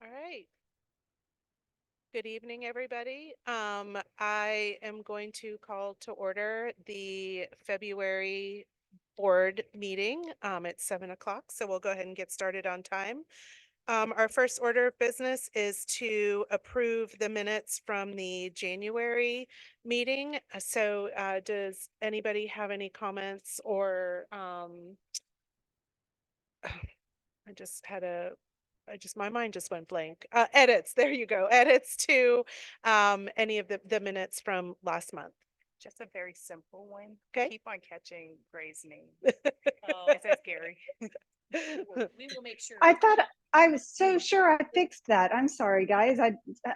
All right. Good evening, everybody. I am going to call to order the February board meeting. It's 7 o'clock, so we'll go ahead and get started on time. Our first order of business is to approve the minutes from the January meeting. Does anybody have any comments or my mind just went blank. Edits, there you go. Edits to any of the minutes from last month. Just a very simple one. Okay. Keep on catching Gray's name. It says Gary. We will make sure. I thought I was so sure I fixed that. I'm sorry, guys. I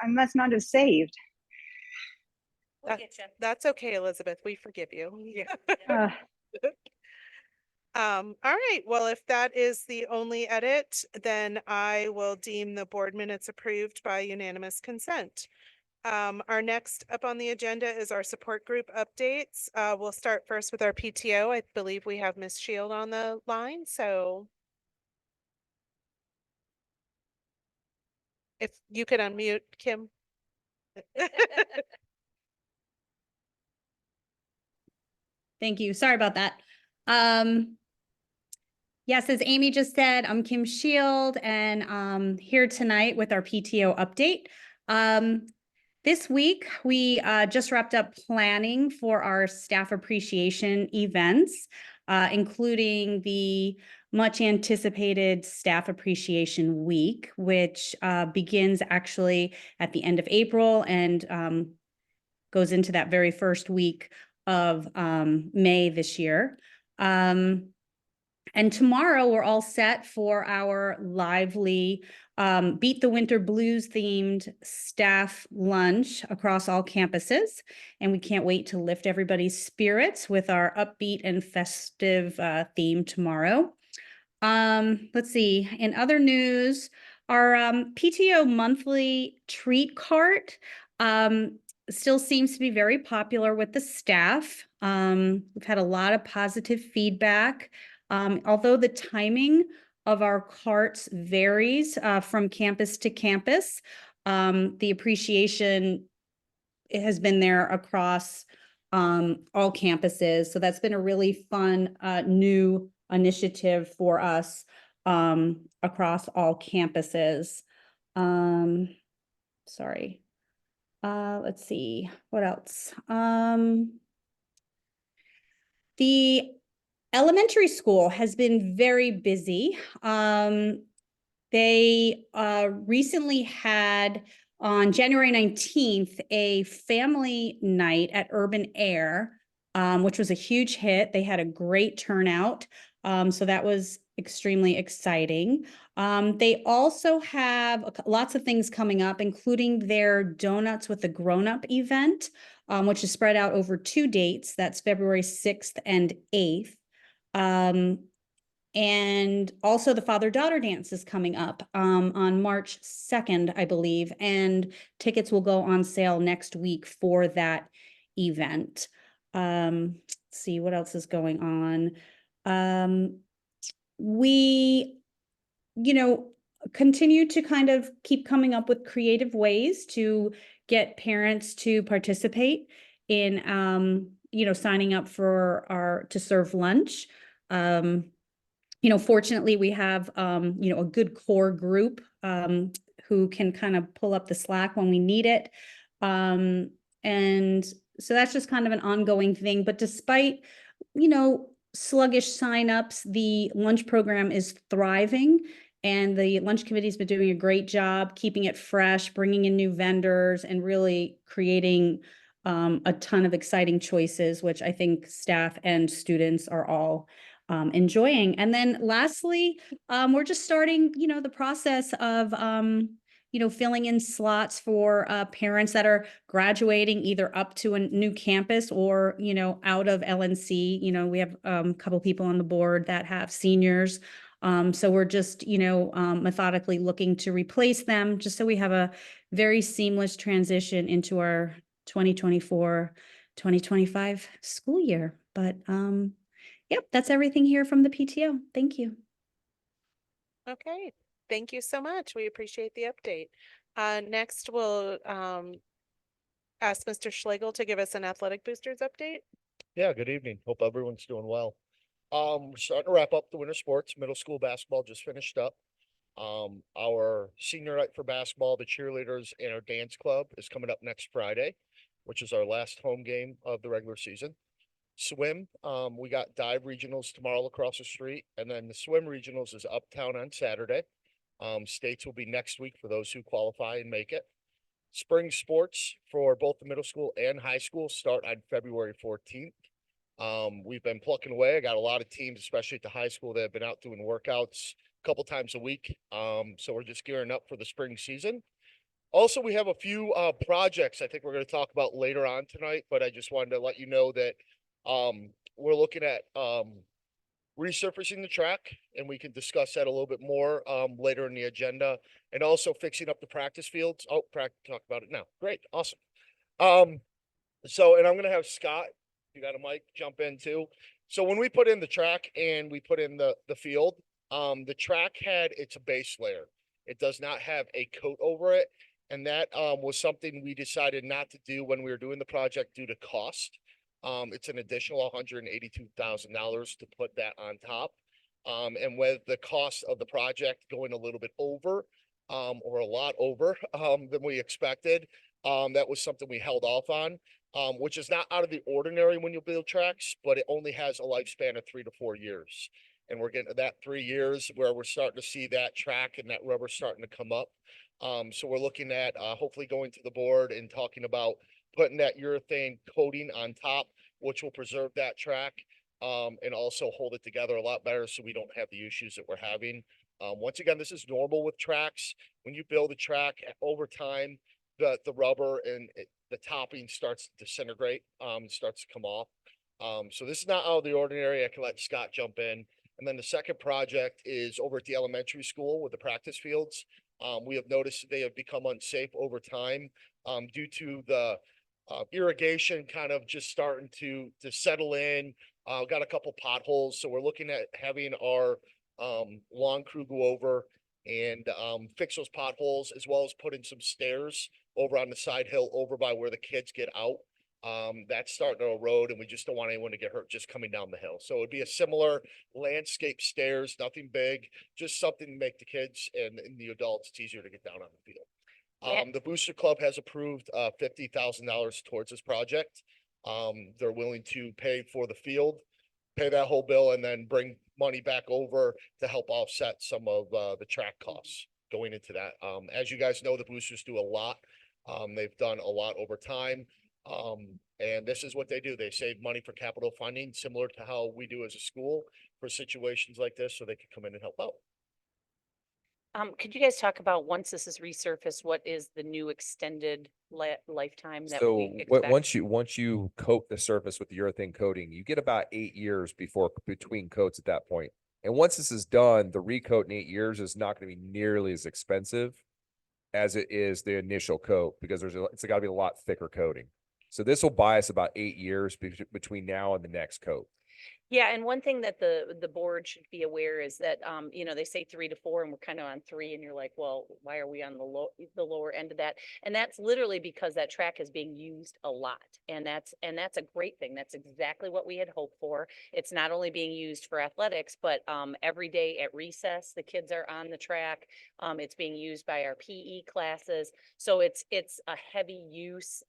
must not have saved. We'll get you. That's okay, Elizabeth. We forgive you. Yeah. All right. Well, if that is the only edit, then I will deem the board minutes approved by unanimous consent. Our next up on the agenda is our support group updates. We'll start first with our PTO. I believe we have Ms. Shield on the line, so if you could unmute, Kim. Thank you. Sorry about that. Yes, as Amy just said, I'm Kim Shield, and here tonight with our PTO update. This week, we just wrapped up planning for our staff appreciation events, including the much anticipated Staff Appreciation Week, which begins actually at the end of April and goes into that very first week of May this year. And tomorrow we're all set for our lively Beat the Winter Blues themed staff lunch across all campuses. And we can't wait to lift everybody's spirits with our upbeat and festive theme tomorrow. Let's see, in other news, our PTO monthly treat cart still seems to be very popular with the staff. We've had a lot of positive feedback. Although the timing of our carts varies from campus to campus, the appreciation has been there across all campuses. So that's been a really fun new initiative for us across all campuses. Sorry. Let's see, what else? The elementary school has been very busy. They recently had on January 19th, a family night at Urban Air, which was a huge hit. They had a great turnout. So that was extremely exciting. They also have lots of things coming up, including their Donuts with the Grown-Up event, which is spread out over 2 dates. That's February 6th and 8th. And also the father-daughter dance is coming up on March 2nd, I believe, and tickets will go on sale next week for that event. Let's see what else is going on. We, continue to kind of keep coming up with creative ways to get parents to participate in, signing up for to serve lunch. Fortunately, we have, a good core group who can kind of pull up the slack when we need it. And so that's just kind of an ongoing thing. But despite, sluggish signups, the lunch program is thriving. And the lunch committee's been doing a great job keeping it fresh, bringing in new vendors, and really creating a ton of exciting choices, which I think staff and students are all enjoying. And then lastly, we're just starting, the process of, filling in slots for parents that are graduating either up to a new campus or, out of LNC. We have a couple people on the board that have seniors. So we're just, methodically looking to replace them just so we have a very seamless transition into our 2024-2025 school year. But yep, that's everything here from the PTO. Thank you. Okay, Thank you so much. We appreciate the update. Next, we'll ask Mr. Schlegel to give us an athletic boosters update. Yeah, good evening. Hope everyone's doing well. We're starting to wrap up the winter sports. Middle school basketball just finished up. Our senior night for basketball, the cheerleaders and our dance club is coming up next Friday, which is our last home game of the regular season. Swim, we got dive regionals tomorrow across the street, and then the swim regionals is uptown on Saturday. States will be next week for those who qualify and make it. Spring sports for both the middle school and high school start on February 14th. We've been plucking away. I got a lot of teams, especially at the high school, that have been out doing workouts a couple times a week. So we're just gearing up for the spring season. Also, we have a few projects I think we're going to talk about later on tonight, but I just wanted to let you know that we're looking at resurfacing the track, and we can discuss that a little bit more later in the agenda, and also fixing up the practice fields. Oh, talk about it now. Great, awesome. And I'm gonna have Scott, you got a mic, jump in too. So when we put in the track and we put in the field, the track had its base layer. It does not have a coat over it, and that was something we decided not to do when we were doing the project due to cost. It's an additional $182,000 to put that on top. And with the cost of the project going a little bit over, or a lot over, than we expected, that was something we held off on, which is not out of the ordinary when you build tracks, but it only has a lifespan of 3 to 4 years. And we're getting to that 3 years where we're starting to see that track and that rubber starting to come up. So we're looking at, hopefully going to the board and talking about putting that urethane coating on top, which will preserve that track, and also hold it together a lot better so we don't have the issues that we're having. Once again, this is normal with tracks. When you build a track over time, the rubber and the topping starts to disintegrate, starts to come off. So this is not out of the ordinary. I can let Scott jump in. And then the second project is over at the elementary school with the practice fields. We have noticed that they have become unsafe over time, due to the irrigation kind of just starting to settle in. Got a couple potholes, so we're looking at having our lawn crew go over and fix those potholes, as well as put in some stairs over on the side hill over by where the kids get out. That's starting to erode, and we just don't want anyone to get hurt just coming down the hill. So it'd be a similar landscape stairs, nothing big, just something to make the kids and the adults, it's easier to get down on the field. The Booster Club has approved $50,000 towards this project. They're willing to pay for the field, pay that whole bill, and then bring money back over to help offset some of the track costs going into that. As you guys know, the Boosters do a lot. They've done a lot over time. And this is what they do. They save money for capital funding, similar to how we do as a school for situations like this, so they can come in and help out. Could you guys talk about, once this is resurfaced, what is the new extended lifetime that So we expect? once you coat the surface with the urethane coating, you get about 8 years between coats at that point. And once this is done, the recoat in 8 years is not going to be nearly as expensive as it is the initial coat, because it's got to be a lot thicker coating. So this will buy us about 8 years between now and the next coat. Yeah, and one thing that the board should be aware is that, they say 3 to 4 and we're kind of on 3, and you're like, well, why are we on the lower end of that? And that's literally because that track is being used a lot. And that's a great thing. That's exactly what we had hoped for. It's not only being used for athletics, but every day at recess, the kids are on the track. It's being used by our PE classes. So it's a heavy use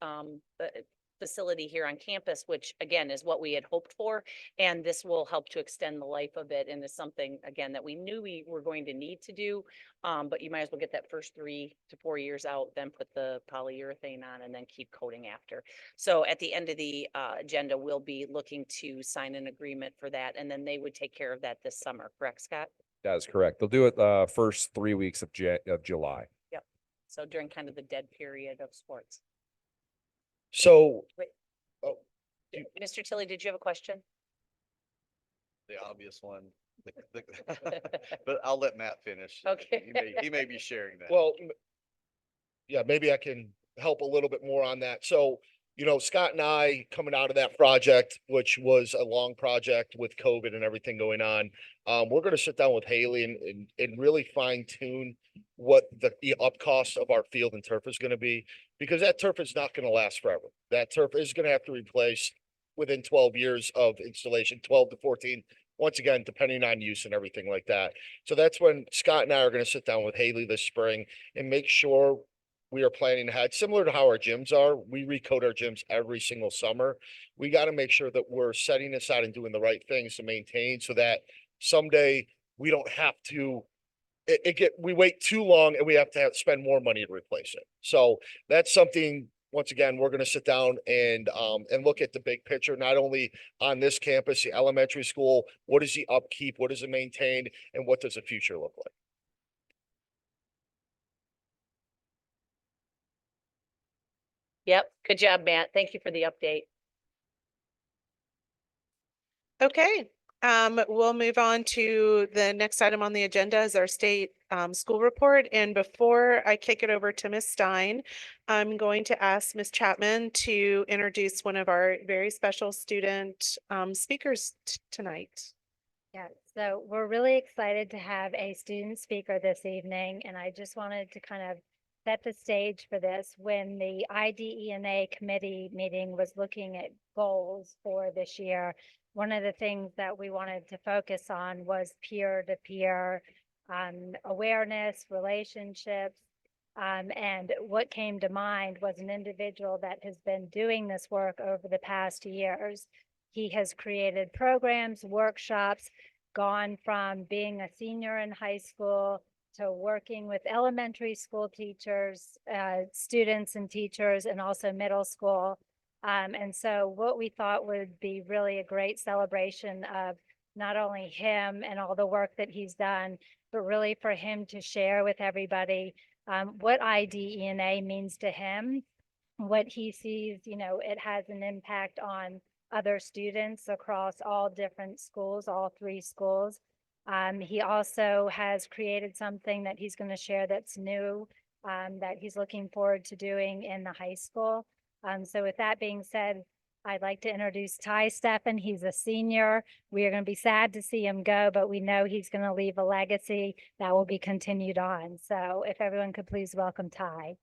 facility here on campus, which again is what we had hoped for. And this will help to extend the life of it, and is something, again, that we knew we were going to need to do. But you might as well get that first 3 to 4 years out, then put the polyurethane on, and then keep coating after. So at the end of the agenda, we'll be looking to sign an agreement for that, and then they would take care of that this summer, correct, Scott? That is correct. They'll do it first 3 weeks of July. Yep. So during kind of the dead period of sports. So, Mr. Tilley, did you have a question? The obvious one, but I'll let Matt finish. Okay. He may be sharing that. well, yeah, maybe I can help a little bit more on that. So you know, Scott and I coming out of that project, which was a long project with COVID and everything going on. We're gonna sit down with Haley and really fine tune what the up cost of our field and turf is gonna be, because that turf is not gonna last forever. That turf is gonna have to replace within 12 years of installation, 12 to 14, once again, depending on use and everything like that. So that's when Scott and I are gonna sit down with Haley this spring and make sure we are planning ahead, similar to how our gyms are. We recoat our gyms every single summer. We got to make sure that we're setting aside and doing the right things to maintain so that someday we don't have to we wait too long and we have to spend more money to replace it. So that's something, once again, we're going to sit down and look at the big picture, not only on this campus, the elementary school, what is the upkeep, what is it maintained, and what does the future look like? Yep, good job, Matt. Thank you for the update. Okay, we'll move on to the next item on the agenda is our state school report. And before I kick it over to Ms. Stein, I'm going to ask Ms. Chapman to introduce one of our very special student speakers tonight. Yeah, so we're really excited to have a student speaker this evening, and I just wanted to kind of set the stage for this. When the IDENA committee meeting was looking at goals for this year, one of the things that we wanted to focus on was peer-to-peer awareness, relationships. And what came to mind was an individual that has been doing this work over the past years. He has created programs, workshops, gone from being a senior in high school to working with elementary school teachers, students and teachers, and also middle school. And so what we thought would be really a great celebration of not only him and all the work that he's done, but really for him to share with everybody what IDENA means to him, what he sees, you know, it has an impact on other students across all different schools, all 3 schools. He also has created something that he's going to share that's new, that he's looking forward to doing in the high school. So with that being said, I'd like to introduce Ty Steffen. He's a senior. We are going to be sad to see him go, but we know he's going to leave a legacy that will be continued on. So if everyone could please welcome Ty.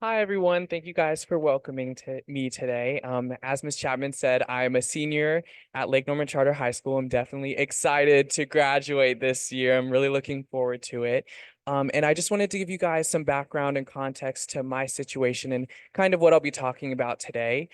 Hi, everyone. Thank you guys for welcoming me today. As Ms. Chapman said, I'm a senior at Lake Norman Charter High School. I'm definitely excited to graduate this year. I'm really looking forward to it. And I just wanted to give you guys some background and context to my situation and kind of what I'll be talking about today.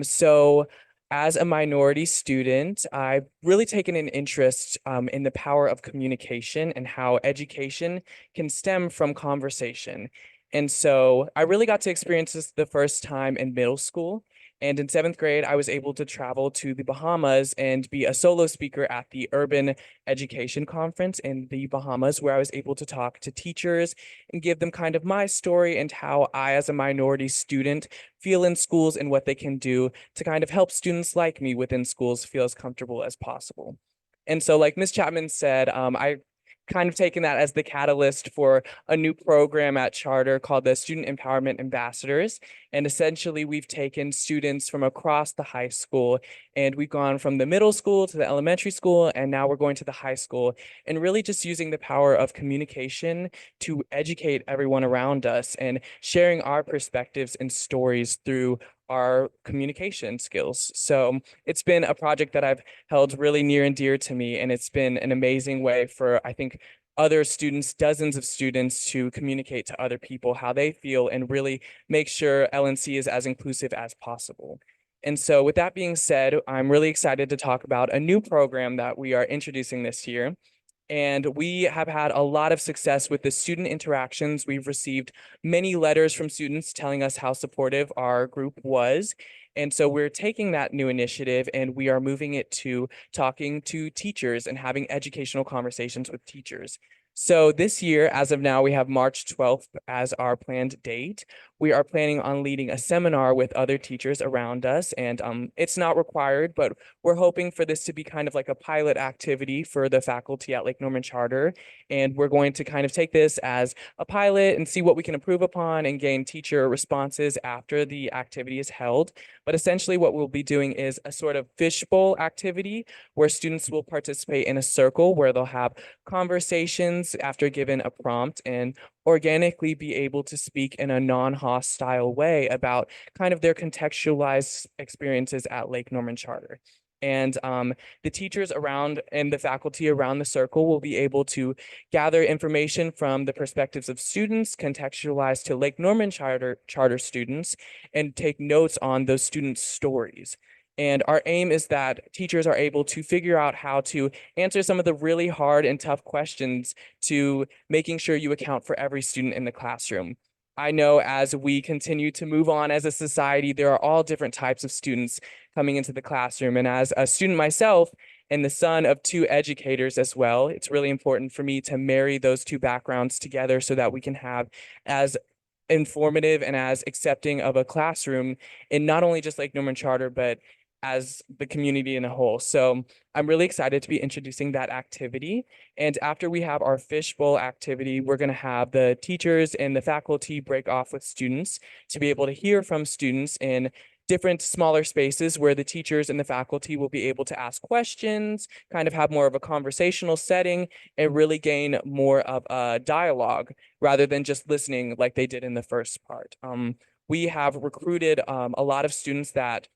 So as a minority student, I've really taken an interest in the power of communication and how education can stem from conversation. And so I really got to experience this the first time in middle school. And in 7th grade, I was able to travel to the Bahamas and be a solo speaker at the Urban Education Conference in the Bahamas, where I was able to talk to teachers and give them kind of my story and how I, as a minority student, feel in schools and what they can do to kind of help students like me within schools feel as comfortable as possible. And so, like Ms. Chapman said, I kind of taken that as the catalyst for a new program at Charter called the Student Empowerment Ambassadors. And essentially, we've taken students from across the high school and we've gone from the middle school to the elementary school, and now we're going to the high school, and really just using the power of communication to educate everyone around us and sharing our perspectives and stories through our communication skills. So it's been a project that I've held really near and dear to me, and it's been an amazing way for, I think, other students, dozens of students, to communicate to other people how they feel and really make sure LNC is as inclusive as possible. And so with that being said, I'm really excited to talk about a new program that we are introducing this year. And we have had a lot of success with the student interactions. We've received many letters from students telling us how supportive our group was. And so we're taking that new initiative and we are moving it to talking to teachers and having educational conversations with teachers. So this year, as of now, we have March 12th as our planned date. We are planning on leading a seminar with other teachers around us, and it's not required, but we're hoping for this to be kind of like a pilot activity for the faculty at Lake Norman Charter. And we're going to kind of take this as a pilot and see what we can improve upon and gain teacher responses after the activity is held. But essentially what we'll be doing is a sort of fishbowl activity where students will participate in a circle where they'll have conversations after given a prompt and organically be able to speak in a non-hostile way about kind of their contextualized experiences at Lake Norman Charter. And the teachers around and the faculty around the circle will be able to gather information from the perspectives of students contextualized to Lake Norman Charter students and take notes on those students' stories. And our aim is that teachers are able to figure out how to answer some of the really hard and tough questions to making sure you account for every student in the classroom. I know as we continue to move on as a society, there are all different types of students coming into the classroom. And as a student myself and the son of two educators as well, it's really important for me to marry those two backgrounds together so that we can have as informative and as accepting of a classroom in not only just Lake Norman Charter, but as the community in a whole. So I'm really excited to be introducing that activity. And after we have our fishbowl activity, we're going to have the teachers and the faculty break off with students to be able to hear from students in different smaller spaces where the teachers and the faculty will be able to ask questions, kind of have more of a conversational setting, and really gain more of a dialogue rather than just listening like they did in the first part. We have recruited a lot of students that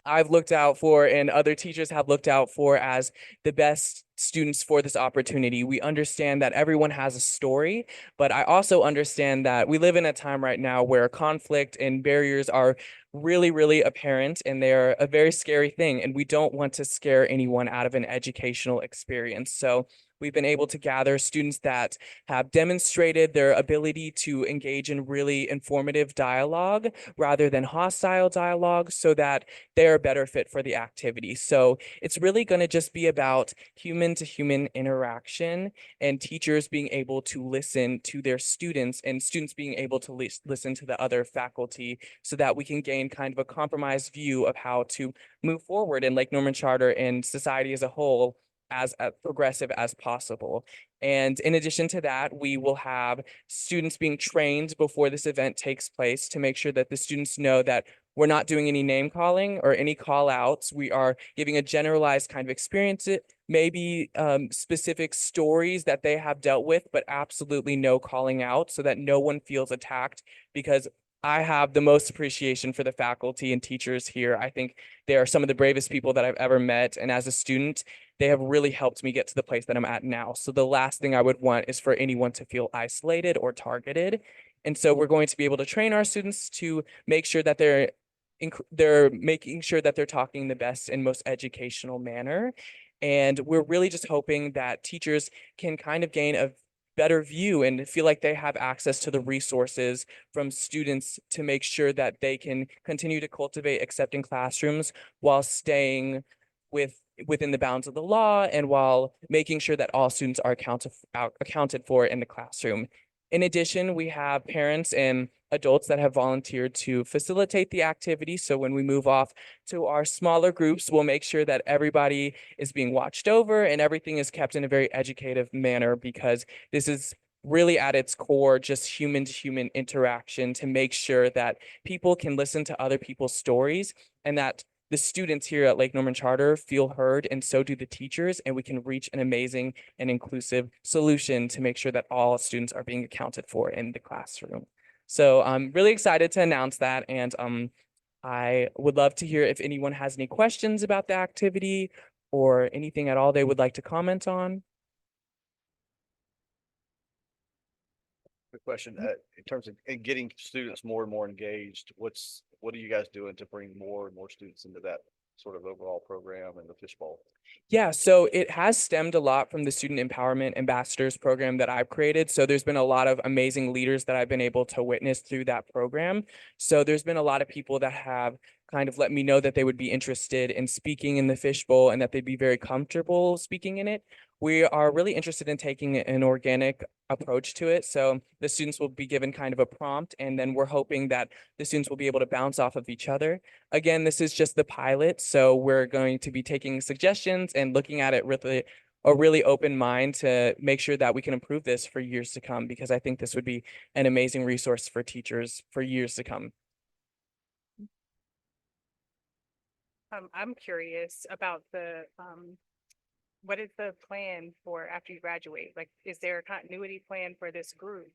I've looked out for and other teachers have looked out for as the best students for this opportunity. We understand that everyone has a story, but I also understand that we live in a time right now where conflict and barriers are really, really apparent and they're a very scary thing. And we don't want to scare anyone out of an educational experience. So we've been able to gather students that have demonstrated their ability to engage in really informative dialogue rather than hostile dialogue so that they're a better fit for the activity. So it's really going to just be about human to human interaction and teachers being able to listen to their students and students being able to listen to the other faculty so that we can gain kind of a compromised view of how to move forward in Lake Norman Charter and society as a whole as progressive as possible. And in addition to that, we will have students being trained before this event takes place to make sure that the students know that we're not doing any name calling or any call outs. We are giving a generalized kind of experience, maybe specific stories that they have dealt with, but absolutely no calling out so that no one feels attacked, because I have the most appreciation for the faculty and teachers here. I think they are some of the bravest people that I've ever met. And as a student, they have really helped me get to the place that I'm at now. So the last thing I would want is for anyone to feel isolated or targeted. And so we're going to be able to train our students to make sure that they're making sure that they're talking the best and most educational manner. And we're really just hoping that teachers can kind of gain a better view and feel like they have access to the resources from students to make sure that they can continue to cultivate accepting classrooms while staying within the bounds of the law and while making sure that all students are accounted for in the classroom. In addition, we have parents and adults that have volunteered to facilitate the activity. So when we move off to our smaller groups, we'll make sure that everybody is being watched over and everything is kept in a very educative manner, because this is really at its core just human to human interaction to make sure that people can listen to other people's stories and that the students here at Lake Norman Charter feel heard, and so do the teachers, and we can reach an amazing and inclusive solution to make sure that all students are being accounted for in the classroom. So I'm really excited to announce that, and I would love to hear if anyone has any questions about the activity or anything at all they would like to comment on. Good question. In terms of getting students more and more engaged, what are you guys doing to bring more and more students into that sort of overall program and the fishbowl? Yeah, so it has stemmed a lot from the Student Empowerment Ambassadors program that I've created. So there's been a lot of amazing leaders that I've been able to witness through that program. So there's been a lot of people that have kind of let me know that they would be interested in speaking in the fishbowl and that they'd be very comfortable speaking in it. we are really interested in taking an organic approach to it. So the students will be given kind of a prompt, and then we're hoping that the students will be able to bounce off of each other. Again, this is just the pilot, so we're going to be taking suggestions and looking at it with a really open mind to make sure that we can improve this for years to come, because I think this would be an amazing resource for teachers for years to come. I'm curious about what is the plan for after you graduate? Like, is there a continuity plan for this group,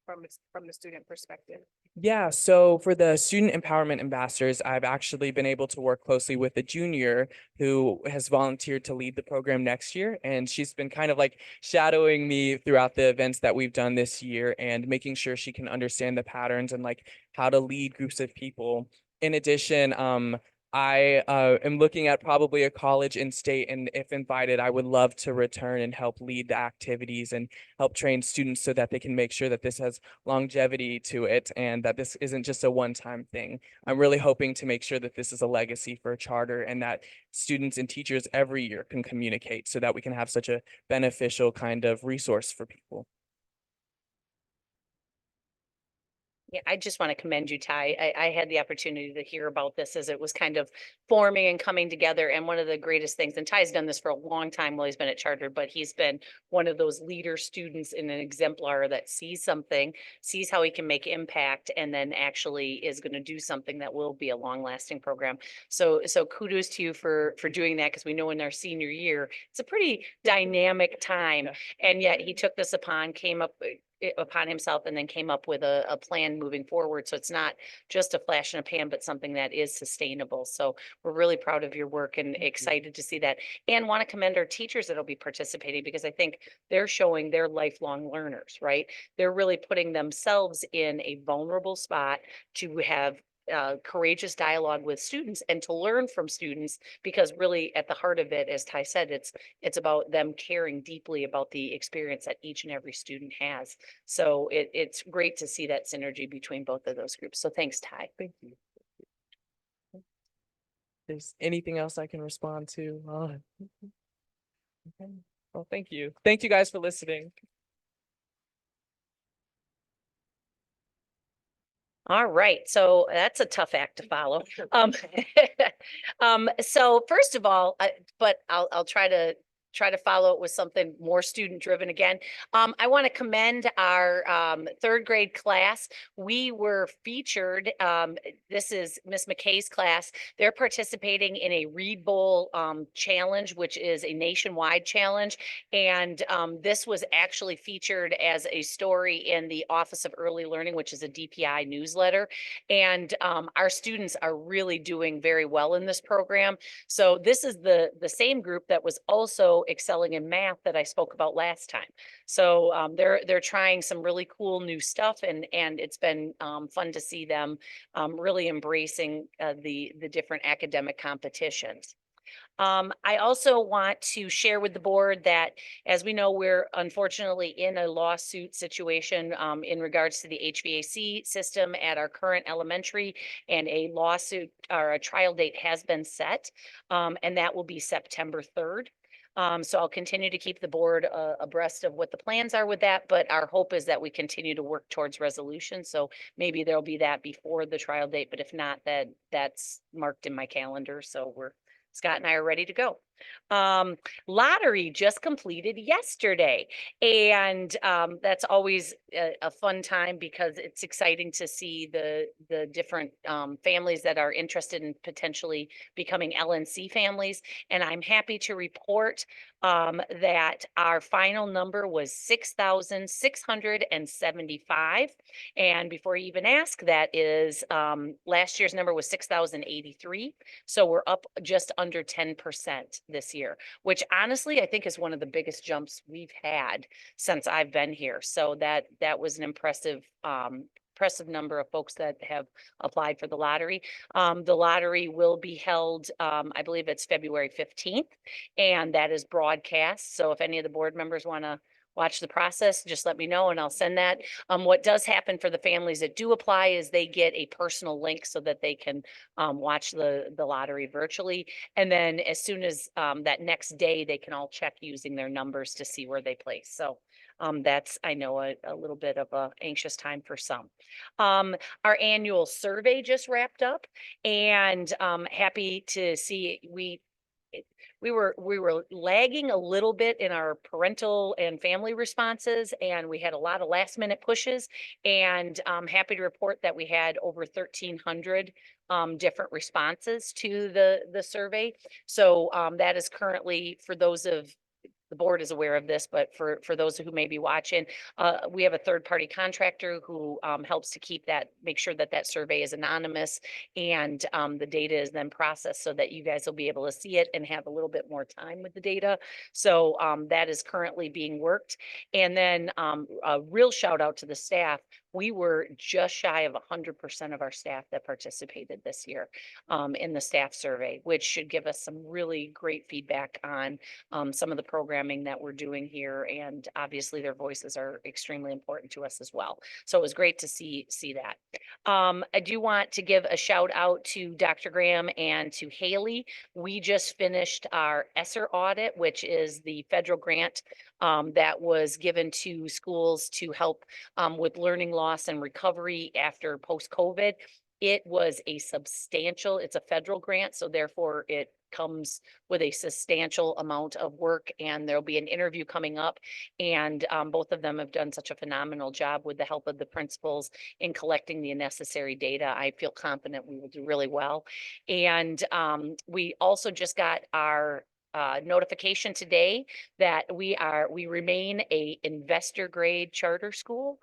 from the student perspective? Yeah, so for the student empowerment ambassadors, I've actually been able to work closely with a junior who has volunteered to lead the program next year. And she's been kind of like shadowing me throughout the events that we've done this year and making sure she can understand the patterns and like how to lead groups of people. In addition, I am looking at probably a college in state, and if invited, I would love to return and help lead the activities and help train students so that they can make sure that this has longevity to it and that this isn't just a one-time thing. I'm really hoping to make sure that this is a legacy for a charter and that students and teachers every year can communicate so that we can have such a beneficial kind of resource for people. Yeah, I just want to commend you, Ty. I had the opportunity to hear about this as it was kind of forming and coming together. And one of the greatest things, and Ty's done this for a long time while he's been at Charter, but he's been one of those leader students in an exemplar that sees something, sees how he can make impact, and then actually is going to do something that will be a long lasting program. So kudos to you for doing that, because we know in our senior year, it's a pretty dynamic time. And yet he took this upon himself and then came up with a plan moving forward. So it's not just a flash in a pan, but something that is sustainable. So we're really proud of your work and excited to see that, and want to commend our teachers that'll be participating, because I think they're showing they're lifelong learners, right? They're really putting themselves in a vulnerable spot to have courageous dialogue with students and to learn from students, because really at the heart of it, as Ty said, it's about them caring deeply about the experience that each and every student has. So it's great to see that synergy between both of those groups. So thanks, Ty. Thank you. There's anything else I can respond to? Okay. Well, thank you. Thank you guys for listening. All right, so that's a tough act to follow. So first of all, but I'll try to follow it with something more student driven again. I want to commend our third grade class. We were featured. This is Miss McKay's class. They're participating in a Read Bowl challenge, which is a nationwide challenge. And this was actually featured as a story in the Office of Early Learning, which is a DPI newsletter. And our students are really doing very well in this program. So this is the same group that was also excelling in math that I spoke about last time. So they're trying some really cool new stuff, and it's been fun to see them really embracing the different academic competitions. I also want to share with the board that, as we know, we're unfortunately in a lawsuit situation in regards to the HVAC system at our current elementary, and a lawsuit or a trial date has been set, and that will be September 3rd. So I'll continue to keep the board abreast of what the plans are with that, but our hope is that we continue to work towards resolution. So maybe there'll be that before the trial date, but if not, that's marked in my calendar. So Scott and I are ready to go. Lottery just completed yesterday, and that's always a fun time, because it's exciting to see the different families that are interested in potentially becoming LNC families. And I'm happy to report that our final number was 6,675. And before you even ask, that is last year's number was 6,083. So we're up just under 10% this year, which honestly I think is one of the biggest jumps we've had since I've been here. So that was an impressive number of folks that have applied for the lottery. The lottery will be held, I believe it's February 15th, and that is broadcast. So if any of the board members want to watch the process, just let me know and I'll send that. What does happen for the families that do apply is they get a personal link so that they can watch the lottery virtually. And then as soon as that next day, they can all check using their numbers to see where they place. So that's, I know, a little bit of a anxious time for some. Our annual survey just wrapped up, and happy to see we were lagging a little bit in our parental and family responses, and we had a lot of last minute pushes, and I'm happy to report that we had over 1,300 different responses to the survey. So that is currently, for those of the board is aware of this, but for those who may be watching, we have a third-party contractor who helps to keep that, make sure that that survey is anonymous, and the data is then processed so that you guys will be able to see it and have a little bit more time with the data. So that is currently being worked. And then a real shout out to the staff. We were just shy of 100% of our staff that participated this year in the staff survey, which should give us some really great feedback on some of the programming that we're doing here. And obviously their voices are extremely important to us as well. So it was great to see that. I do want to give a shout out to Dr. Graham and to Haley. We just finished our ESSER audit, which is the federal grant that was given to schools to help with learning loss and recovery after post-COVID. It was a substantial, it's a federal grant, so therefore it comes with a substantial amount of work, and there'll be an interview coming up. And both of them have done such a phenomenal job with the help of the principals in collecting the necessary data. I feel confident we will do really well. And we also just got our notification today that we remain a investor grade charter school,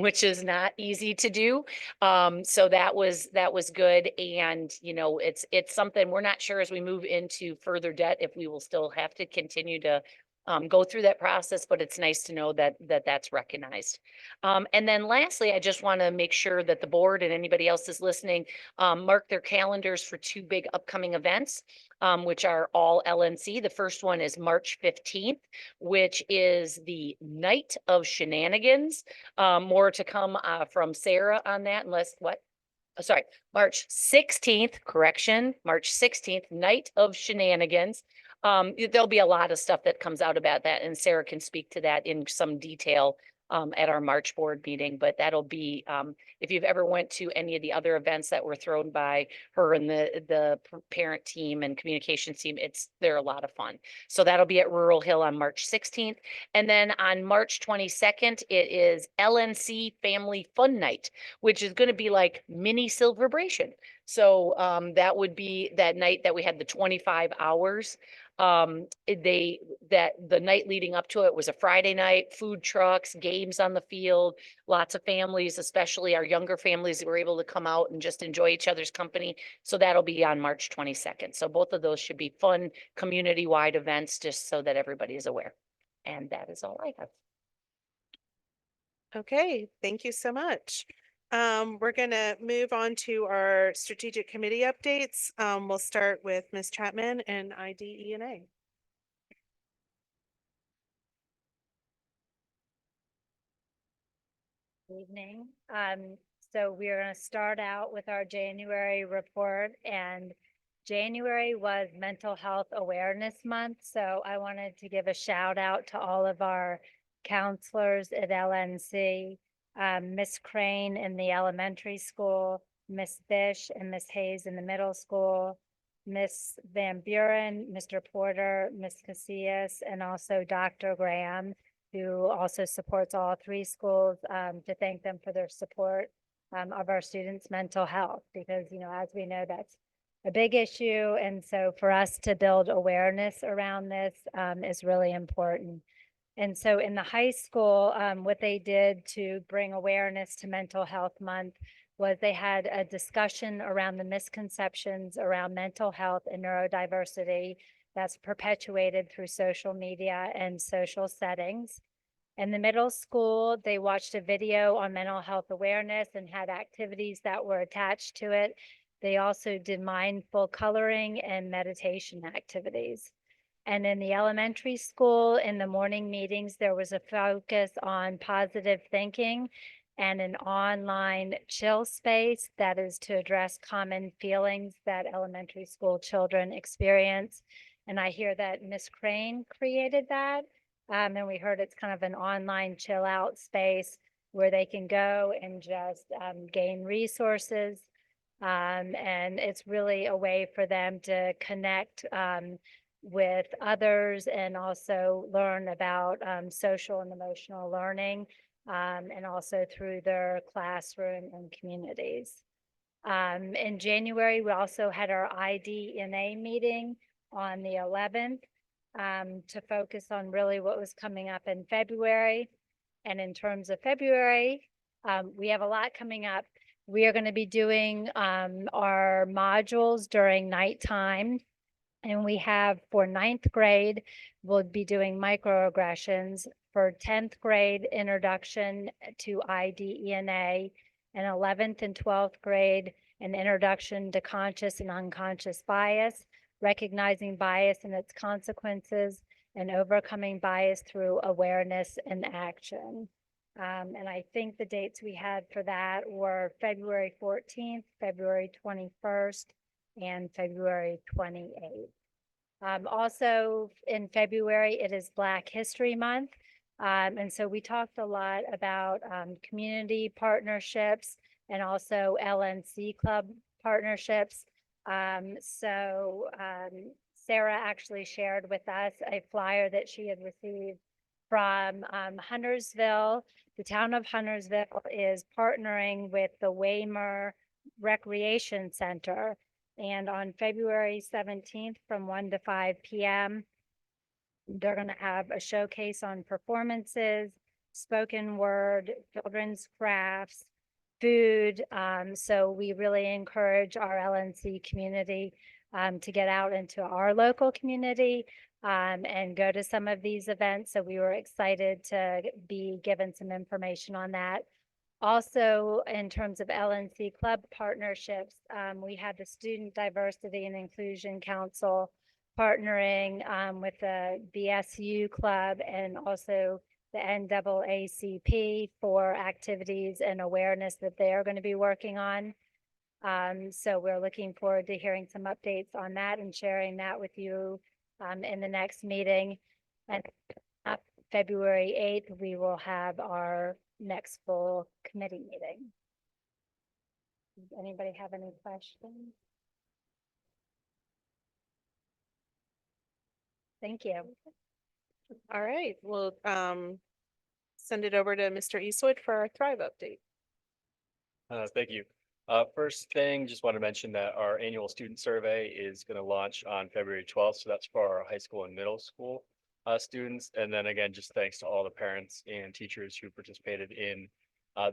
which is not easy to do. So that was good. And you know, it's something we're not sure as we move into further debt if we will still have to continue to go through that process, but it's nice to know that that's recognized. And then lastly, I just want to make sure that the board and anybody else is listening mark their calendars for two big upcoming events, which are all LNC. The first one is March 15th, which is the Night of Shenanigans. More to come from Sarah on that, unless what? Oh, sorry, March 16th, correction, March 16th, Night of Shenanigans. There'll be a lot of stuff that comes out about that, and Sarah can speak to that in some detail at our March board meeting. But that'll be, if you've ever went to any of the other events that were thrown by her and the parent team and communications team, they're a lot of fun. So that'll be at Rural Hill on March 16th. And then on March 22nd, it is LNC Family Fun Night, which is going to be like mini Silverbration. So that would be that night that we had the 25 hours. The night leading up to it was a Friday night, food trucks, games on the field, lots of families, especially our younger families, were able to come out and just enjoy each other's company. So that'll be on March 22nd. So both of those should be fun community-wide events, just so that everybody is aware. And that is all I have. Okay, thank you so much. We're gonna move on to our strategic committee updates. We'll start with Ms. Chapman and IDEA. Evening. So we're going to start out with our January report, and January was Mental Health Awareness Month. So I wanted to give a shout out to all of our counselors at LNC, Miss Crane in the elementary school, Miss Bish and Miss Hayes in the middle school, Miss Van Buren, Mr. Porter, Miss Casillas, and also Dr. Graham, who also supports all three schools, to thank them for their support of our students' mental health, because, you know, as we know, that's a big issue. And so for us to build awareness around this is really important. And so in the high school, what they did to bring awareness to Mental Health Month was they had a discussion around the misconceptions around mental health and neurodiversity that's perpetuated through social media and social settings. In the middle school, they watched a video on mental health awareness and had activities that were attached to it. They also did mindful coloring and meditation activities. And in the elementary school, in the morning meetings, there was a focus on positive thinking and an online chill space that is to address common feelings that elementary school children experience. And I hear that Miss Crane created that. And we heard it's kind of an online chill out space where they can go and just gain resources. And it's really a way for them to connect with others and also learn about social and emotional learning, and also through their classroom and communities. In January, we also had our IDNA meeting on the 11th to focus on really what was coming up in February. And in terms of February, we have a lot coming up. We are going to be doing our modules during nighttime. And we have for 9th grade, we'll be doing microaggressions. For 10th grade, introduction to IDENA. And 11th and 12th grade, an introduction to conscious and unconscious bias, recognizing bias and its consequences, and overcoming bias through awareness and action. And I think the dates we had for that were February 14th, February 21st, and February 28th. Also in February, it is Black History Month. And so we talked a lot about community partnerships and also LNC club partnerships. Sarah actually shared with us a flyer that she had received from Huntersville. The town of Huntersville is partnering with the Waymer Recreation Center. And on February 17th from 1 to 5 p.m., they're going to have a showcase on performances, spoken word, children's crafts, food. So we really encourage our LNC community to get out into our local community and go to some of these events. So we were excited to be given some information on that. Also, in terms of LNC club partnerships, we had the Student Diversity and Inclusion Council partnering with the BSU Club and also the NAACP for activities and awareness that they are going to be working on. So we're looking forward to hearing some updates on that and sharing that with you in the next meeting. And February 8th, we will have our next full committee meeting. Does anybody have any questions? Thank you. All right, we'll send it over to Mr. Eastwood for our Thrive update. Thank you. First thing, just want to mention that our annual student survey is going to launch on February 12th. So that's for our high school and middle school students. And then again, just thanks to all the parents and teachers who participated in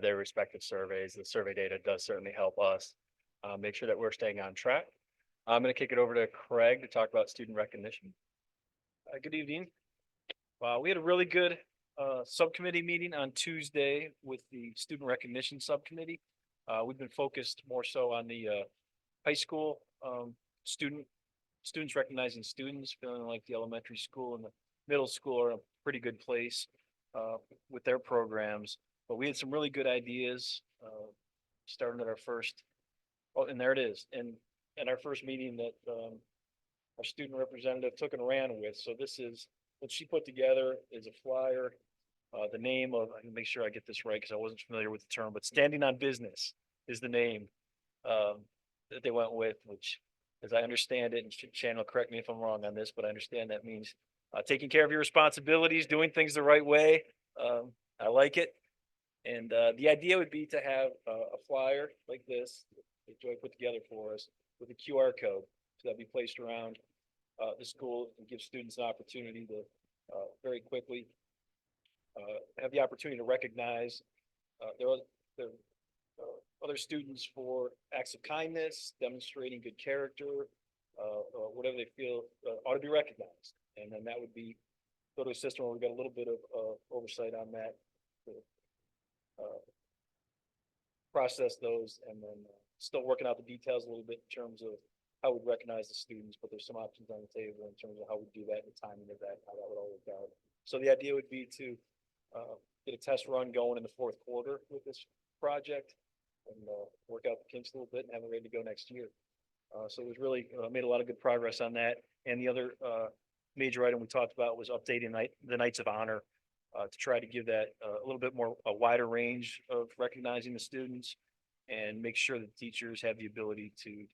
their respective surveys. The survey data does certainly help us make sure that we're staying on track. I'm going to kick it over to Craig to talk about student recognition. Good evening. We had a really good subcommittee meeting on Tuesday with the student recognition subcommittee. We've been focused more so on the high school students recognizing students, feeling like the elementary school and the middle school are in a pretty good place with their programs. But we had some really good ideas starting at our first. Oh, and there it is. And our first meeting that our student representative took and ran with. So this is what she put together is a flyer. The name of, I can make sure I get this right because I wasn't familiar with the term, but Standing on Business is the name that they went with, which as I understand it, and Shannon will correct me if I'm wrong on this, but I understand that means taking care of your responsibilities, doing things the right way. I like it. And the idea would be to have a flyer like this that Joy put together for us with a QR code so that'd be placed around the school and give students an opportunity to very quickly have the opportunity to recognize their other students for acts of kindness, demonstrating good character, or whatever they feel ought to be recognized. And then that would be go to a system where we've got a little bit of oversight on that to process those, and then still working out the details a little bit in terms of how we'd recognize the students, but there's some options on the table in terms of how we do that and the timing of that, how that would all work out. So the idea would be to get a test run going in the fourth quarter with this project and work out the kinks a little bit and have it ready to go next year. So it was really made a lot of good progress on that. And the other major item we talked about was updating the Knights of Honor to try to give that a little bit more, a wider range of recognizing the students and make sure that teachers have the ability to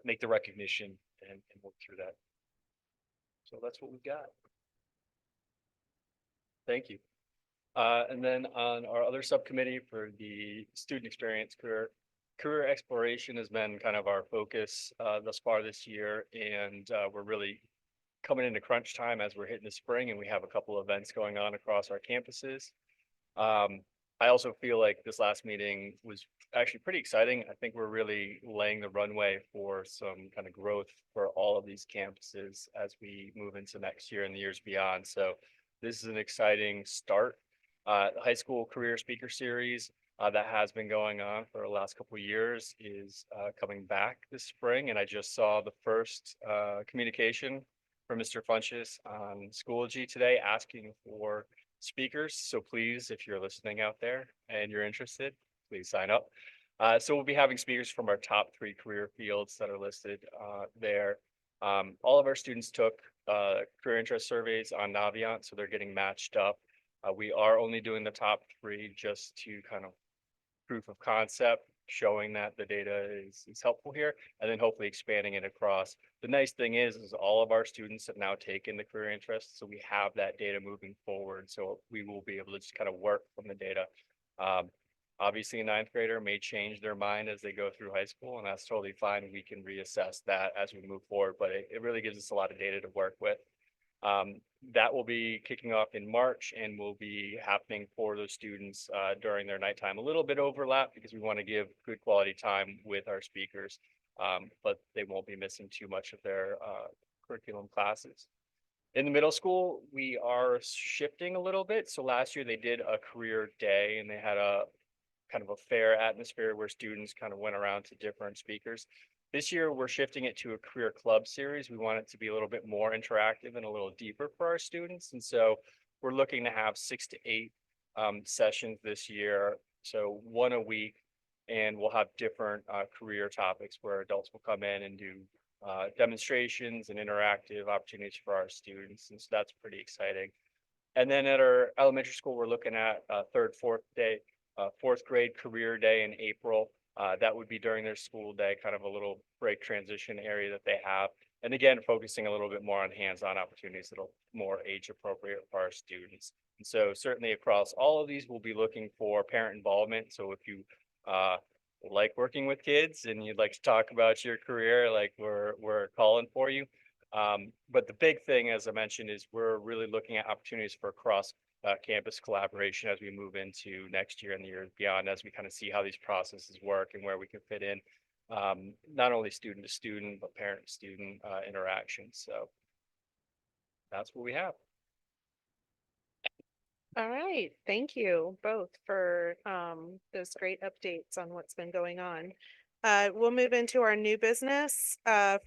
make the recognition and work through that. So that's what we've got. Thank you. And then on our other subcommittee for the student experience, career exploration has been kind of our focus thus far this year. And we're really coming into crunch time as we're hitting the spring, and we have a couple of events going on across our campuses. I also feel like this last meeting was actually pretty exciting. I think we're really laying the runway for some kind of growth for all of these campuses as we move into next year and the years beyond. So this is an exciting start. The high school career speaker series that has been going on for the last couple of years is coming back this spring. And I just saw the first communication from Mr. Funches on Schoology today asking for speakers. So please, if you're listening out there and you're interested, please sign up. So we'll be having speakers from our top 3 career fields that are listed there. All of our students took career interest surveys on Naviance, so they're getting matched up. We are only doing the top 3 just to kind of proof of concept, showing that the data is helpful here, and then hopefully expanding it across. The nice thing is all of our students have now taken the career interest, so we have that data moving forward. So we will be able to just kind of work from the data. Obviously, a 9th grader may change their mind as they go through high school, and that's totally fine. We can reassess that as we move forward, but it really gives us a lot of data to work with. That will be kicking off in March and will be happening for those students during their nighttime. A little bit overlap because we want to give good quality time with our speakers, but they won't be missing too much of their curriculum classes. In the middle school, we are shifting a little bit. So last year they did a career day and they had a kind of a fair atmosphere where students kind of went around to different speakers. This year, we're shifting it to a career club series. We want it to be a little bit more interactive and a little deeper for our students. And so we're looking to have 6 to 8 sessions this year. So 1 a week, and we'll have different career topics where adults will come in and do demonstrations and interactive opportunities for our students. And so that's pretty exciting. And then at our elementary school, we're looking at 3rd, 4th day, 4th grade career day in April. That would be during their school day, kind of a little break transition area that they have. And again, focusing a little bit more on hands-on opportunities that are more age appropriate for our students. And so certainly across all of these, we'll be looking for parent involvement. So if you like working with kids and you'd like to talk about your career, like we're calling for you. But the big thing, as I mentioned, is we're really looking at opportunities for cross campus collaboration as we move into next year and the years beyond, as we kind of see how these processes work and where we can fit in not only student to student, but parent to student interactions. So that's what we have. All right, thank you both for those great updates on what's been going on. We'll move into our new business.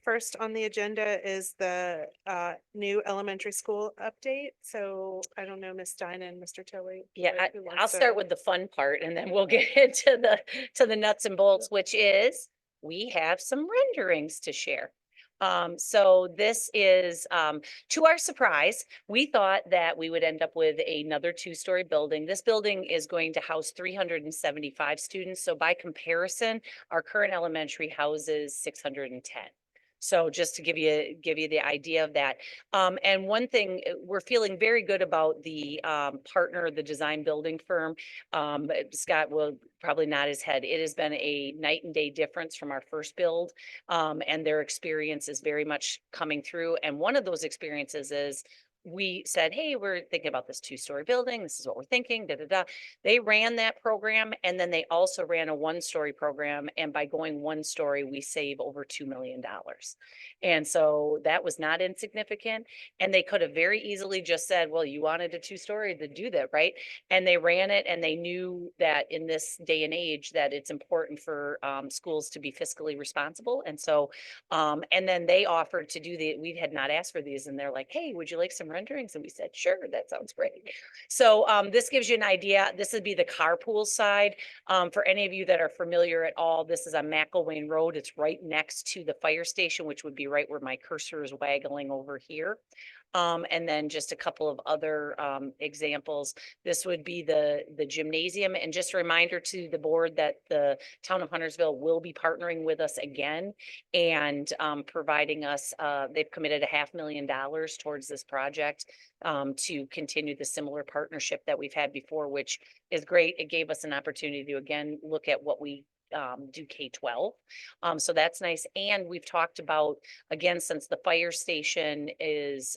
First on the agenda is the new elementary school update. So I don't know, Ms. Dinah and Mr. Tilley. Yeah, who I'll wants start to- with the fun part and then we'll get into the nuts and bolts, which is we have some renderings to share. So this is, to our surprise, we thought that we would end up with another 2-story building. This building is going to house 375 students. So by comparison, our current elementary houses 610. So just to give you the idea of that. And one thing, we're feeling very good about the partner, the design building firm. Scott will probably nod his head. It has been a night and day difference from our first build. And their experience is very much coming through. And one of those experiences is we said, hey, we're thinking about this 2-story building. This is what we're thinking, da, da, da. They ran that program, and then they also ran a 1-story program. And by going 1-story, we save over $2 million. And so that was not insignificant. And they could have very easily just said, well, you wanted a 2-story to do that, right? And they ran it, and they knew that in this day and age that it's important for schools to be fiscally responsible. And so, and then they offered to do we had not asked for these, and they're like, hey, would you like some renderings? And we said, sure, that sounds great. So this gives you an idea. This would be the carpool side. For any of you that are familiar at all, this is on McElwain Road. It's right next to the fire station, which would be right where my cursor is waggling over here. And then just a couple of other examples. This would be the gymnasium. And just a reminder to the board that the town of Huntersville will be partnering with us again and providing us, they've committed $500,000 towards this project to continue the similar partnership that we've had before, which is great. It gave us an opportunity to again look at what we do K-12. So that's nice. And we've talked about, again, since the fire station is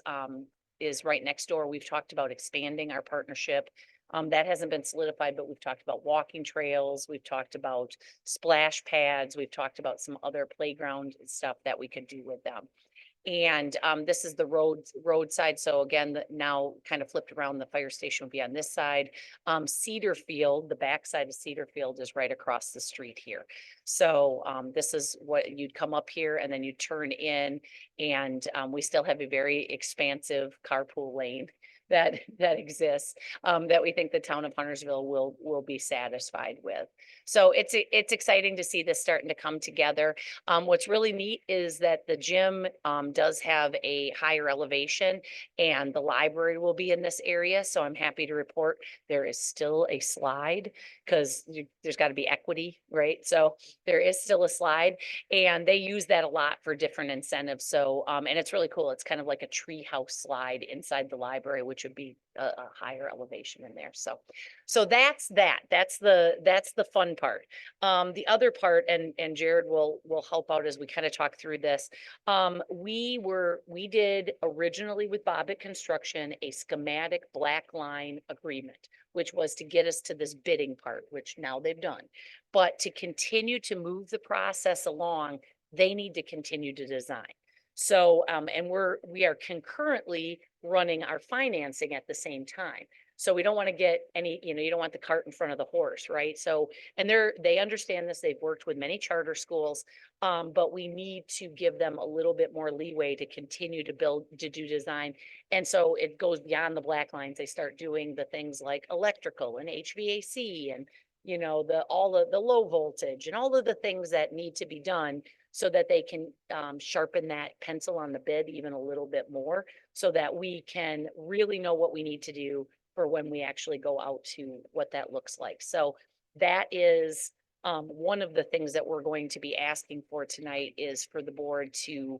right next door, we've talked about expanding our partnership. That hasn't been solidified, but we've talked about walking trails. We've talked about splash pads. We've talked about some other playground stuff that we could do with them. And this is the roadside. So again, now kind of flipped around, the fire station will be on this side. Cedar Field, the backside of Cedar Field is right across the street here. So this is what you'd come up here and then you turn in, and we still have a very expansive carpool lane that exists that we think the town of Huntersville will be satisfied with. So it's exciting to see this starting to come together. What's really neat is that the gym does have a higher elevation, and the library will be in this area. So I'm happy to report there is still a slide, because there's got to be equity, right? So there is still a slide, and they use that a lot for different incentives. So and it's really cool. It's kind of like a tree house slide inside the library, which would be a higher elevation in there. So that's the fun part. The other part, and Jared will help out as we kind of talk through this. We did originally with Bobbitt Construction a schematic black line agreement, which was to get us to this bidding part, which now they've done. But to continue to move the process along, they need to continue to design. So, and we are concurrently running our financing at the same time. So we don't want to get any, you don't want the cart in front of the horse, right? So, and they understand this. They've worked with many charter schools, but we need to give them a little bit more leeway to continue to do design. And so it goes beyond the black lines. They start doing the things like electrical and HVAC and, all of the low voltage and all of the things that need to be done, so that they can sharpen that pencil on the bid even a little bit more, so that we can really know what we need to do for when we actually go out to what that looks like. So that is one of the things that we're going to be asking for tonight, is for the board to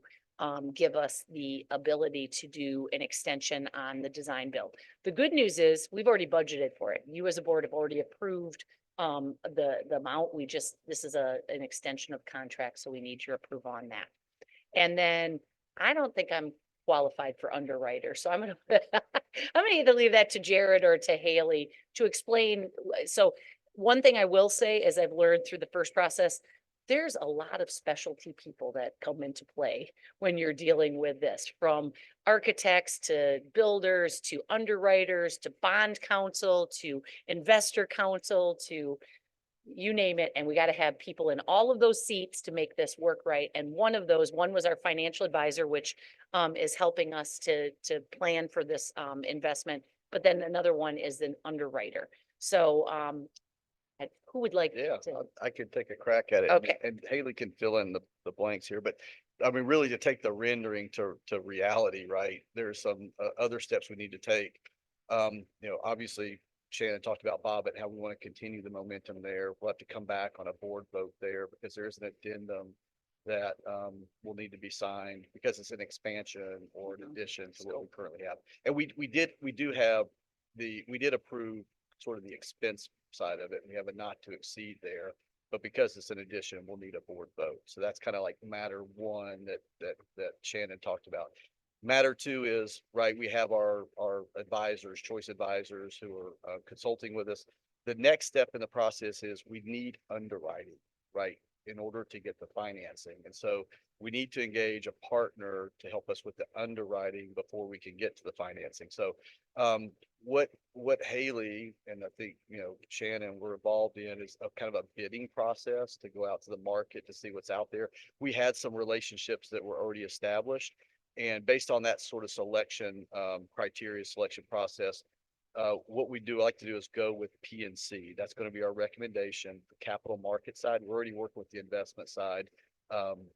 give us the ability to do an extension on the design build. The good news is we've already budgeted for it. You as a board have already approved the amount. This is an extension of contract, so we need your approval on that. And then I don't think I'm qualified for underwriter, so I'm gonna either leave that to Jared or to Haley to explain. So one thing I will say is I've learned through the first process, there's a lot of specialty people that come into play when you're dealing with this, from architects to builders to underwriters to bond counsel to investor counsel to you name it. And we got to have people in all of those seats to make this work right. And one was our financial advisor, which is helping us to plan for this investment. But then another one is an underwriter. So who would like Yeah, to? I could take a crack at it. Okay. And Haley can fill in the blanks here, but I mean, really to take the rendering to reality, right? There's some other steps we need to take. Obviously Shannon talked about Bob and how we want to continue the momentum there. We'll have to come back on a board vote there, because there's an addendum that will need to be signed, because it's an expansion or an addition to what we currently have. And we did approve sort of the expense side of it. We have a not to exceed there, but because it's an addition, we'll need a board vote. So that's kind of like matter one that Shannon talked about. Matter two is, right, we have our advisors, choice advisors who are consulting with us. The next step in the process is we need underwriting, right, in order to get the financing. And so we need to engage a partner to help us with the underwriting before we can get to the financing. So what Haley and I think, Shannon were involved in is a kind of a bidding process to go out to the market to see what's out there. We had some relationships that were already established. And based on that sort of selection criteria, selection process, what we do, I like to do is go with PNC. That's going to be our recommendation. The capital market side, we're already working with the investment side.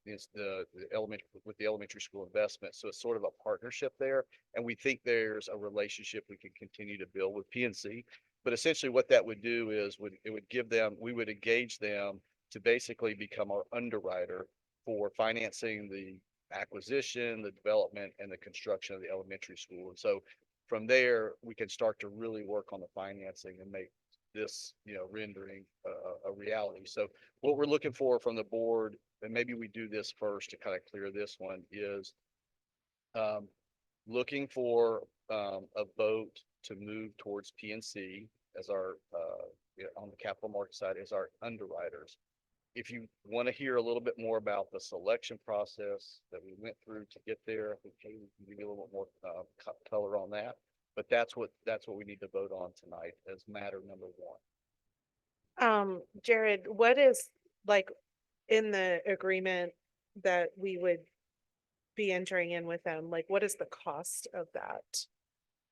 Is the elementary school investment. So it's sort of a partnership there. And we think there's a relationship we can continue to build with PNC. But essentially what that would do is it would give them, we would engage them to basically become our underwriter for financing the acquisition, the development, and the construction of the elementary school. And so from there, we can start to really work on the financing and make this, rendering a reality. So what we're looking for from the board, and maybe we do this first to kind of clear this one, is looking for a vote to move towards PNC as our, on the capital market side, as our underwriters. If you want to hear a little bit more about the selection process that we went through to get there, I think Haley can give you a little bit more color on that. But that's what we need to vote on tonight as matter number one. Jared, what is like in the agreement that we would be entering in with them? Like, what is the cost of that?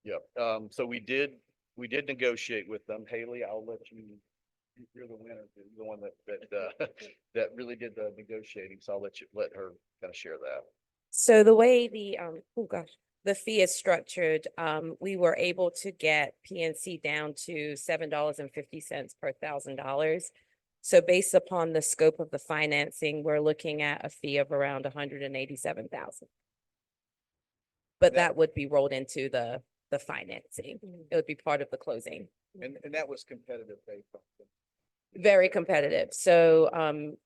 Yep. So we did negotiate with them. Haley, I'll let you. You're the winner, the one that really did the negotiating. So I'll let her kind of share that. So the way the fee is structured, we were able to get PNC down to $7.50 per $1,000. So based upon the scope of the financing, we're looking at a fee of around $187,000. But that would be rolled into the financing. It would be part of the closing. And that was competitive based on. Very competitive. So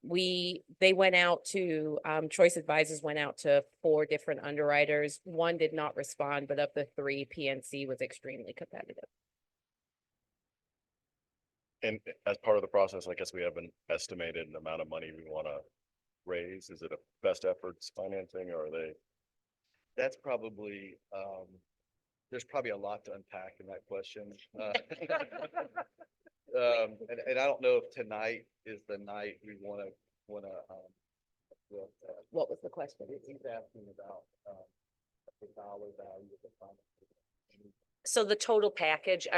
they went out to Choice Advisors went out to 4 different underwriters. One did not respond, but of the 3, PNC was extremely competitive. And as part of the process, I guess we have an estimated amount of money we want to raise. Is it a best efforts financing, or are they? That's probably there's probably a lot to unpack in that question. And I don't know if tonight is the night we want to. What was the question? He's asking about the dollar value of the financing. So the total package,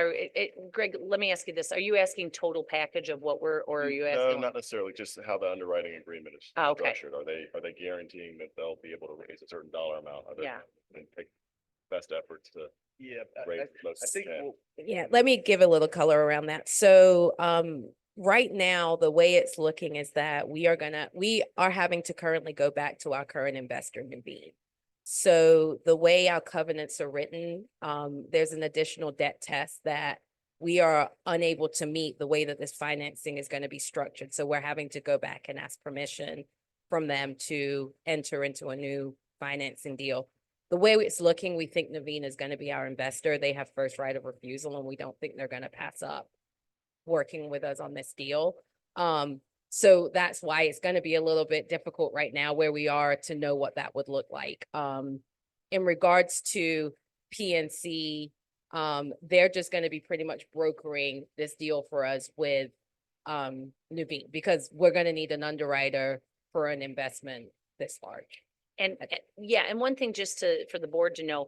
Greg, let me ask you this. Are you asking total package of what or are you No, asking? not necessarily, just how the underwriting agreement is Oh, okay. structured. Are they guaranteeing that they'll be able to raise a certain dollar amount? Are they Yeah. and take best efforts to Yeah, raise I the most think they can? Yeah, let me give a little color around that. So right now, the way it's looking is that we are having to currently go back to our current investor, Nuveen. So the way our covenants are written, there's an additional debt test that we are unable to meet the way that this financing is going to be structured. So we're having to go back and ask permission from them to enter into a new financing deal. The way it's looking, we think Nuveen is going to be our investor. They have first right of refusal, and we don't think they're going to pass up working with us on this deal. So that's why it's going to be a little bit difficult right now where we are to know what that would look like. In regards to PNC, they're just going to be pretty much brokering this deal for us with Nuveen, because we're going to need an underwriter for an investment this large. And one thing just for the board to know,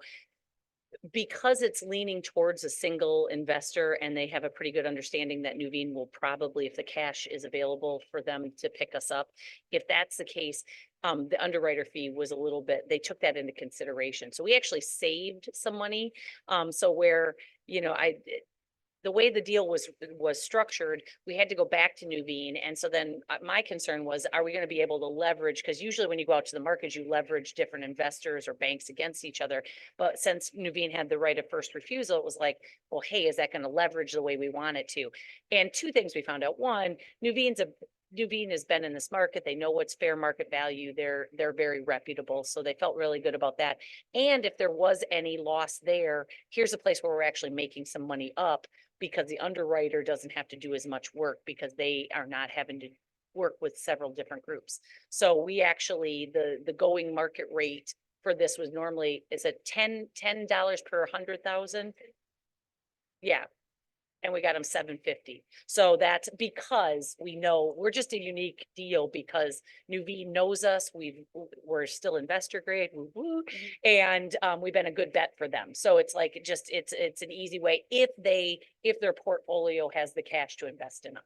because it's leaning towards a single investor and they have a pretty good understanding that Nuveen will probably, if the cash is available for them to pick us up, if that's the case, the underwriter fee was a little bit, they took that into consideration. So we actually saved some money. So where, the way the deal was structured, we had to go back to Nuveen. And so then my concern was, are we going to be able to leverage? Because usually when you go out to the market, you leverage different investors or banks against each other. But since Nuveen had the right of first refusal, it was like, well, hey, is that going to leverage the way we want it to? And 2 things we found out. One, Nuveen's Nuveen has been in this market. They know what's fair market value. They're very reputable. So they felt really good about that. And if there was any loss there, here's a place where we're actually making some money up because the underwriter doesn't have to do as much work because they are not having to work with several different groups. So we actually, the going market rate for this was normally, is it $10 per 100,000? Yeah. And we got them $750. So that's because we know we're just a unique deal because Nuveen knows us. We're still investor grade, woo woo, and we've been a good bet for them. So it's like it's an easy way if their portfolio has the cash to invest in us.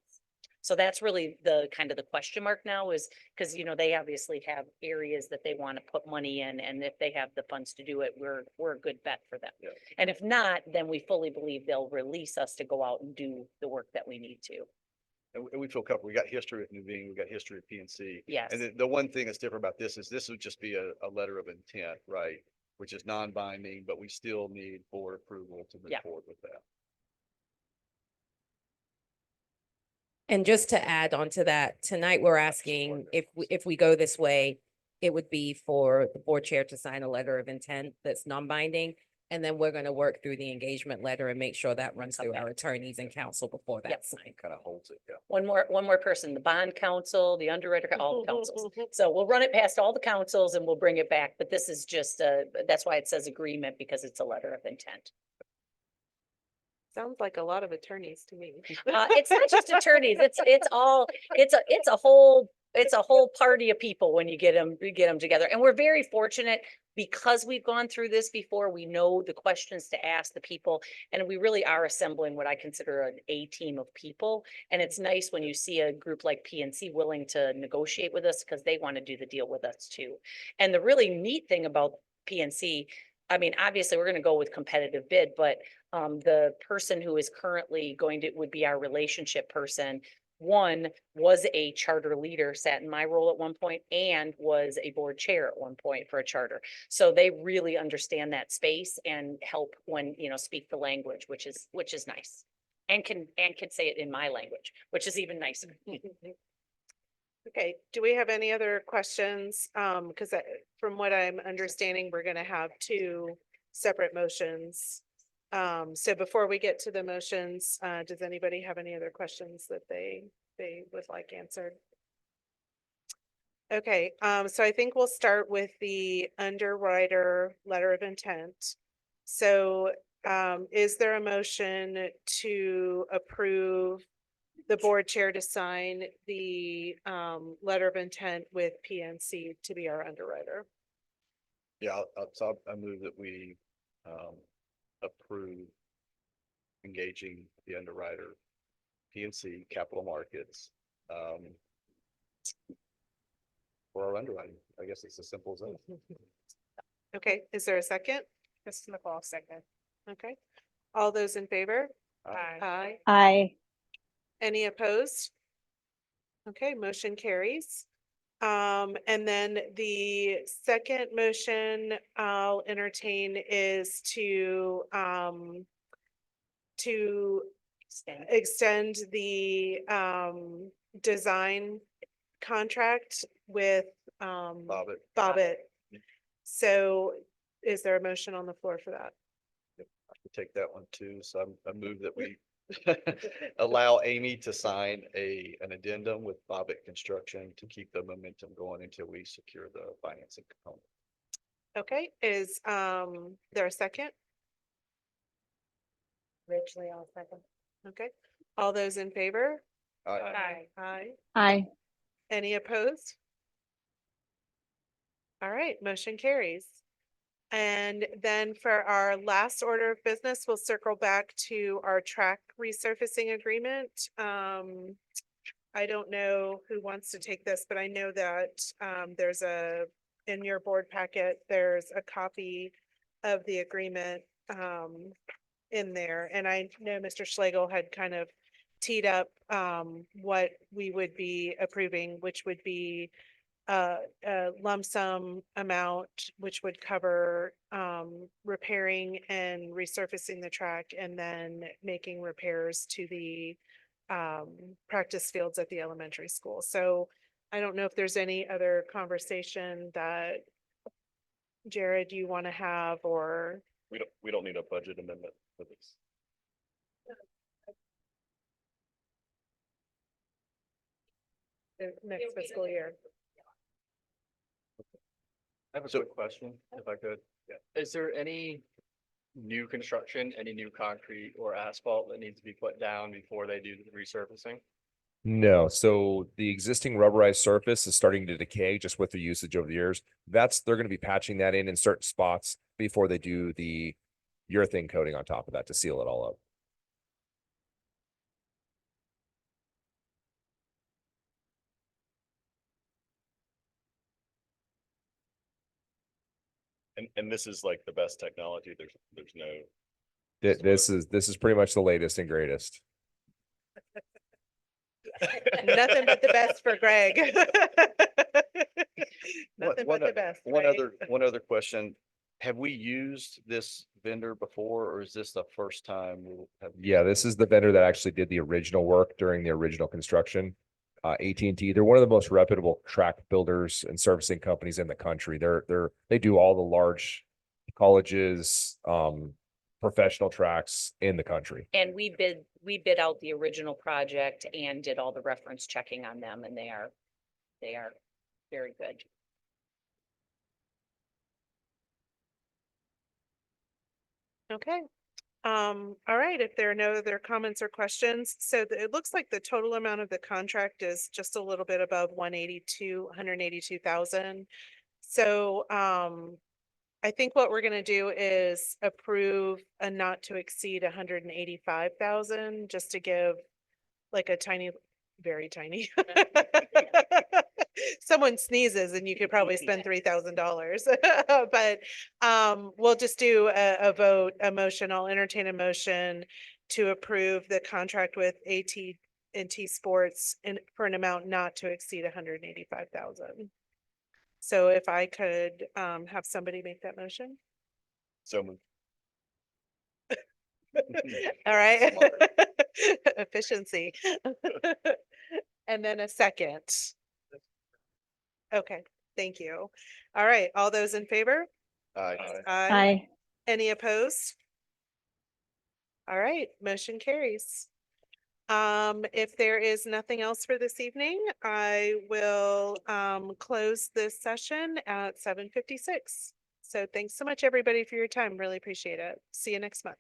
So that's really the kind of the question mark now is because, they obviously have areas that they want to put money in. And if they have the funds to do it, we're a good bet for them. Yeah. And if not, then we fully believe they'll release us to go out and do the work that we need to. And we feel comfortable. We got history with Nuveen, we got history with PNC. Yes. And the one thing that's different about this is this would just be a letter of intent, right? Which is non-binding, but we still need board approval to move Yeah. forward with that. And just to add on to that, tonight we're asking if we go this way, it would be for the board chair to sign a letter of intent that's non-binding. And then we're going to work through the engagement letter and make sure that runs through our attorneys and counsel before Yep. that's signed. Kind of holds it, yeah. One more person, the bond counsel, the underwriter, all the councils. So we'll run it past all the councils and we'll bring it back. But this is just that's why it says agreement because it's a letter of intent. Sounds like a lot of attorneys to me. It's not just attorneys. It's a whole party of people when you get them together. And we're very fortunate because we've gone through this before. We know the questions to ask the people, and we really are assembling what I consider an A team of people. And it's nice when you see a group like PNC willing to negotiate with us because they want to do the deal with us too. And the really neat thing about PNC, I mean, obviously we're going to go with competitive bid, but the person who is currently would be our relationship person. One was a charter leader, sat in my role at one point, and was a board chair at one point for a charter. So they really understand that space and help when, speak the language, which is nice. And can say it in my language, which is even nicer. Okay, do we have any other questions? Because from what I'm understanding, we're gonna have two separate motions. So before we get to the motions, does anybody have any other questions that they would like answered? Okay, so I think we'll start with the underwriter letter of intent. So is there a motion to approve the board chair to sign the letter of intent with PNC to be our underwriter? Yeah, I move that we approve engaging the underwriter, PNC Capital Markets, for our underwriting. I guess it's as simple as that. Okay, is there a second? This is Nicole, second. Okay, all those in favor? Aye. Aye. Aye. Any opposed? Okay, motion carries. And then the second motion I'll entertain is to extend the design contract with Bobbitt. So is there a motion on the floor for that? I could take that one too. So I move that we allow Amy to sign an addendum with Bobbitt Construction to keep the momentum going until we secure the financing component. Okay, is there a second? Richly, I'll second. Okay, all those in favor? Aye. Aye. Aye. Any opposed? All right, motion carries. And then for our last order of business, we'll circle back to our track resurfacing agreement. I don't know who wants to take this, but I know that there's in your board packet, there's a copy of the agreement in there. And I know Mr. Schlegel had kind of teed up what we would be approving, which would be a lump sum amount, which would cover repairing and resurfacing the track and then making repairs to the practice fields at the elementary school. So I don't know if there's any other conversation that Jared, you want to have, or We don't need a budget amendment for this. the next fiscal year. I have a So- quick question, if I could. Yeah. Is there any new construction, any new concrete or asphalt that needs to be put down before they do the resurfacing? No, so the existing rubberized surface is starting to decay just with the usage over the years. They're gonna be patching that in certain spots before they do the urethane coating on top of that to seal it all up. And this is like the best technology. There's no. This is pretty much the latest and greatest. Nothing but the best for Greg. What- Nothing one but the o- best. One right? other question. Have we used this vendor before, or is this the first time we'll have? Yeah, this is the vendor that actually did the original work during the original construction. AT&T, they're one of the most reputable track builders and servicing companies in the country. They do all the large colleges, professional tracks in the country. And we bid out the original project and did all the reference checking on them, and they are very good. Okay. All right, if there are no other comments or questions, so it looks like the total amount of the contract is just a little bit above 182,000. So, I think what we're gonna do is approve a not to exceed 185,000, just to give like a tiny, very tiny. Someone sneezes and you could probably spend $3,000, but we'll just do a vote, a motion. I'll entertain a motion to approve the contract with AT&T Sports for an amount not to exceed 185,000. So if I could have somebody make that motion. So moved. All right. Efficiency. And then a second. Okay, thank you. All right, all those in favor? Aye. Aye. Any opposed? All right, motion carries. If there is nothing else for this evening, I will close this session at 7:56. So thanks so much, everybody, for your time. Really appreciate it. See you next month.